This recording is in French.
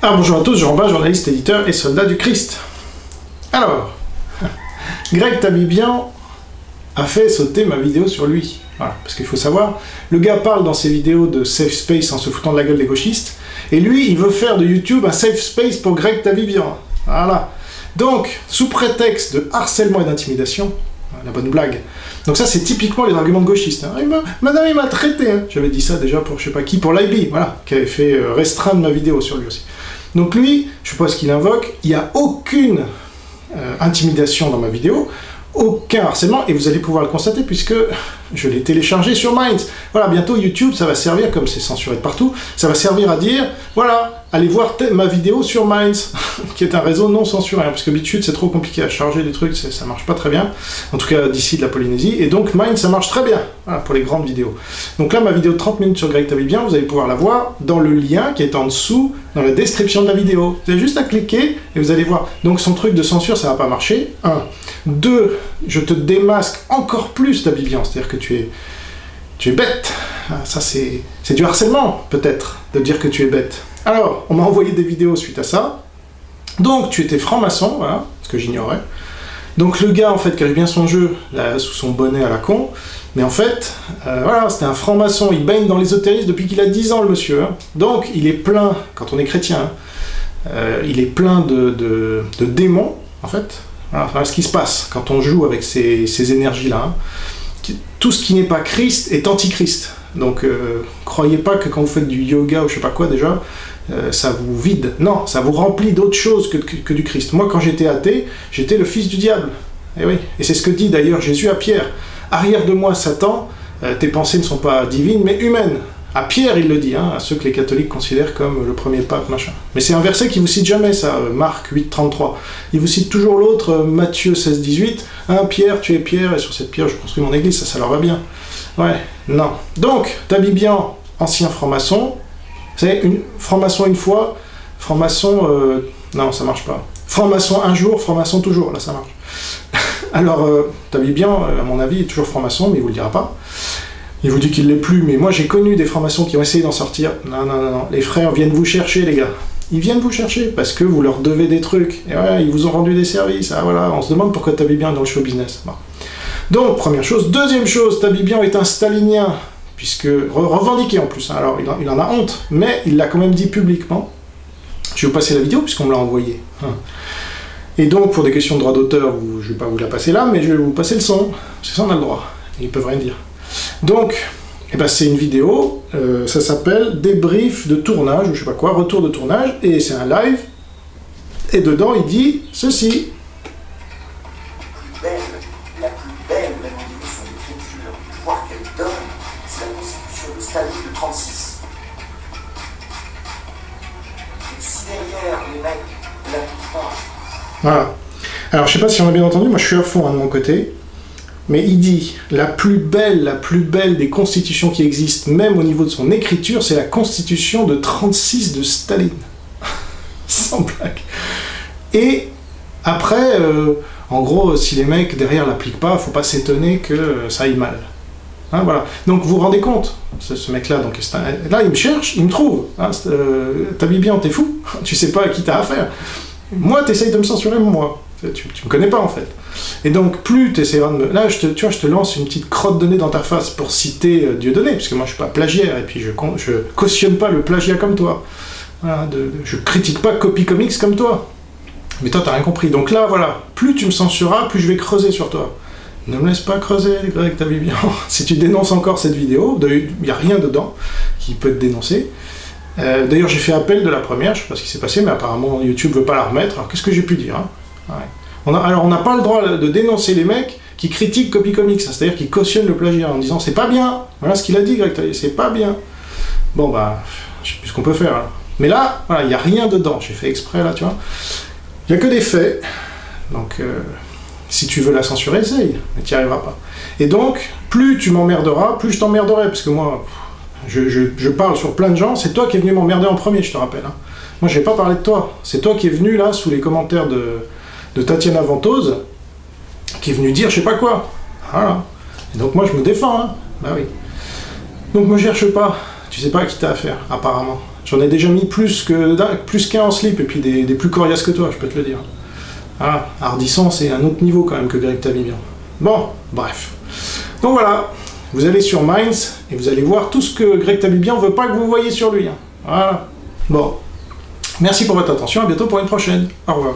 Alors bonjour à tous, Jean Robin, journaliste, éditeur et soldat du Christ. Alors, Greg Tabibian a fait sauter ma vidéo sur lui. Voilà, parce qu'il faut savoir, le gars parle dans ses vidéos de safe space en se foutant de la gueule des gauchistes, et lui, il veut faire de YouTube un safe space pour Greg Tabibian. Voilà. Donc, sous prétexte de harcèlement et d'intimidation, la bonne blague. Donc ça, c'est typiquement les arguments de gauchistes. Hein. Madame, il m'a traité. Hein. J'avais dit ça déjà pour je sais pas qui, pour l'IB, voilà, qui avait fait restreindre ma vidéo sur lui aussi. Donc lui, je sais pas ce qu'il invoque, il n'y a aucune intimidation dans ma vidéo, aucun harcèlement, et vous allez pouvoir le constater puisque je l'ai téléchargé sur Minds. Voilà, bientôt YouTube, ça va servir, comme c'est censuré de partout, ça va servir à dire, voilà, allez voir ma vidéo sur Minds, qui est un réseau non censuré, hein, parce que BitChute c'est trop compliqué à charger des trucs, ça marche pas très bien, en tout cas d'ici de la Polynésie, et donc Minds ça marche très bien, voilà, pour les grandes vidéos. Donc là, ma vidéo de 30 minutes sur Greg Tabibian, vous allez pouvoir la voir dans le lien qui est en dessous, dans la description de la vidéo. Vous avez juste à cliquer, et vous allez voir. Donc son truc de censure, ça va pas marcher, 1. 2, je te démasque encore plus Tabibian, c'est-à-dire que tu es bête. Ça c'est du harcèlement, peut-être, de dire que tu es bête. Alors, on m'a envoyé des vidéos suite à ça. Donc, tu étais franc-maçon, voilà, ce que j'ignorais. Donc, le gars, en fait, qui avait bien son jeu, là, sous son bonnet à la con, mais en fait, voilà, c'était un franc-maçon, il baigne dans l'ésotérisme depuis qu'il a 10 ans, le monsieur. Hein. Donc, il est plein, quand on est chrétien, il est plein de démons, en fait. Voilà ce qui se passe quand on joue avec ces énergies-là. Hein. Tout ce qui n'est pas Christ est antichrist. Donc, croyez pas que quand vous faites du yoga ou je sais pas quoi déjà, ça vous vide. Non, ça vous remplit d'autres choses que du Christ. Moi, quand j'étais athée, j'étais le fils du diable. Et oui, et c'est ce que dit d'ailleurs Jésus à Pierre. Arrière de moi, Satan, tes pensées ne sont pas divines, mais humaines. À Pierre, il le dit, hein, à ceux que les catholiques considèrent comme le premier pape, machin. Mais c'est un verset qui vous cite jamais, ça, Marc 8, 33. Il vous cite toujours l'autre, Matthieu 16, 18. Hein, Pierre, tu es Pierre, et sur cette pierre, je construis mon église, ça leur va bien. Ouais, non. Donc, Tabibian, ancien franc-maçon, c'est franc-maçon une fois, franc-maçon, non, ça marche pas. Franc-maçon un jour, franc-maçon toujours, là ça marche. Alors, Tabibian, à mon avis, est toujours franc-maçon, mais il vous le dira pas. Il vous dit qu'il l'est plus, mais moi j'ai connu des francs-maçons qui ont essayé d'en sortir. Non, non, non, non, les frères viennent vous chercher, les gars. Ils viennent vous chercher, parce que vous leur devez des trucs. Et ouais, ils vous ont rendu des services, ah voilà, on se demande pourquoi Tabibian est dans le show business. Bon. Donc, première chose. Deuxième chose, Tabibian est un stalinien, puisque, revendiqué en plus, hein. Alors il en a honte, mais il l'a quand même dit publiquement. Je vais vous passer la vidéo, puisqu'on me l'a envoyée. Et donc, pour des questions de droit d'auteur, je ne vais pas vous la passer là, mais je vais vous passer le son, parce que ça on a le droit, et ils peuvent rien dire. Donc, eh ben, c'est une vidéo, ça s'appelle débrief de tournage, ou je sais pas quoi, retour de tournage, et c'est un live, et dedans il dit ceci. La plus belle, même au niveau de son écriture, du pouvoir qu'elle donne, c'est la constitution de Staline de 36. Et si derrière les mecs ne l'appliquent pas. Voilà. Alors je sais pas si on a bien entendu, moi je suis à fond hein, de mon côté. Mais il dit, la plus belle des constitutions qui existent, même au niveau de son écriture, c'est la constitution de 36 de Staline. Sans blague. Et après, en gros, si les mecs derrière l'appliquent pas, faut pas s'étonner que ça aille mal. Hein, voilà. Donc vous vous rendez compte, ce mec-là, donc là il me cherche, il me trouve. Hein, Tabibian, t'es fou, tu sais pas à qui t'as affaire. Moi, t'essayes de me censurer, moi. Tu me connais pas en fait. Et donc plus tu essaieras de me... Là, tu vois, je te lance une petite crotte de nez dans ta face pour citer Dieudonné, parce que moi je suis pas plagiaire, et puis je cautionne pas le plagiat comme toi. Voilà, je critique pas Copy Comics comme toi. Mais toi, t'as rien compris. Donc là, voilà, plus tu me censureras, plus je vais creuser sur toi. Ne me laisse pas creuser, Greg Tabibian. Si tu dénonces encore cette vidéo, il n'y a rien dedans qui peut te dénoncer. D'ailleurs, j'ai fait appel de la première, je sais pas ce qui s'est passé, mais apparemment YouTube veut pas la remettre. Alors qu'est-ce que j'ai pu dire hein? Ouais. Alors on n'a pas le droit de dénoncer les mecs qui critiquent Copy Comics, c'est-à-dire qui cautionnent le plagiat en disant c'est pas bien. Voilà ce qu'il a dit, Greg Tabibian, c'est pas bien. Bon bah, je sais plus ce qu'on peut faire. Hein. Mais là, voilà, il n'y a rien dedans. J'ai fait exprès là, tu vois. Il n'y a que des faits. Donc, si tu veux la censurer, essaye, mais tu n'y arriveras pas. Et donc, plus tu m'emmerderas, plus je t'emmerderai, parce que moi, je parle sur plein de gens. C'est toi qui es venu m'emmerder en premier, je te rappelle. Hein. Moi, je vais pas parler de toi. C'est toi qui es venu là sous les commentaires de Tatiana Ventose, qui est venu dire je sais pas quoi. Voilà. Et donc moi je me défends, hein. Bah oui. Donc me cherche pas. Tu sais pas à qui t'as affaire, apparemment. J'en ai déjà mis plus qu'un en slip, et puis des plus coriaces que toi, je peux te le dire. Ah, Ardisson, c'est un autre niveau quand même que Greg Tabibian. Bon, bref. Donc voilà, vous allez sur Minds, et vous allez voir tout ce que Greg Tabibian veut pas que vous voyez sur lui. Hein. Voilà. Bon. Merci pour votre attention, à bientôt pour une prochaine. Au revoir.